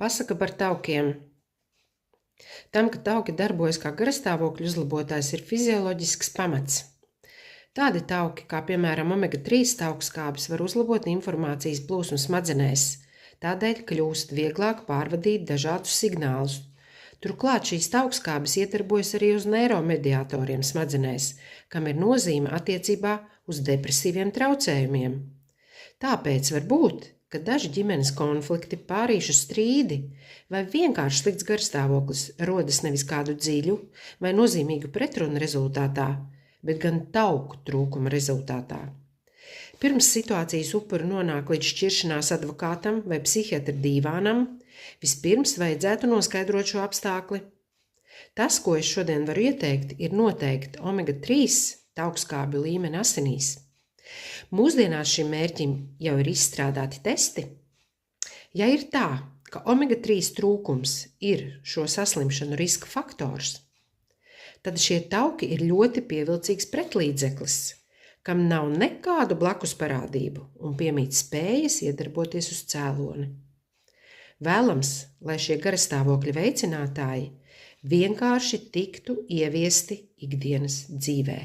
Pasaka par taukiem. Tam, ka tauki darbojas kā garastāvokļa uzlabotājs, ir fizioloģisks pamats. Tādi tauki, kā piemēram omega-3 taukskābes, var uzlabot informācijas plūsmu smadzenēs, tādēļ kļūst vieglāk pārvadīt dažādus signālus. Turklāt šīs taukskābes iedarbojas arī uz neiromediatoriem smadzenēs, kam ir nozīme attiecībā uz depresīviem traucējumiem. Tāpēc var būt, ka daži ģimenes konflikti, pārīšu strīdi vai vienkārši slikts garstāvoklis rodas nevis kādu dziļu vai nozīmīgu pretrunu rezultātā, bet gan tauku trūkuma rezultātā. Pirms situācijas upuri nonāk līdz šķiršanās advokātam vai psihiatra dīvānam, vispirms vajadzētu noskaidrot šo apstākli. Tas, ko es šodien varu ieteikt, ir noteikti omega-3 taukskābju līmeni asinīs. Mūsdienās šim mērķim jau ir izstrādāti testi. Ja ir tā, ka omega-3 trūkums ir šo saslimšanu riska faktors, tad šie tauki ir ļoti pievilcīgs pretlīdzeklis, kam nav nekādu blakus parādību un piemīt spējas iedarboties uz cēloni. Vēlams, lai šie garastāvokļa veicinātāji vienkārši tiktu ieviesti ikdienas dzīvē.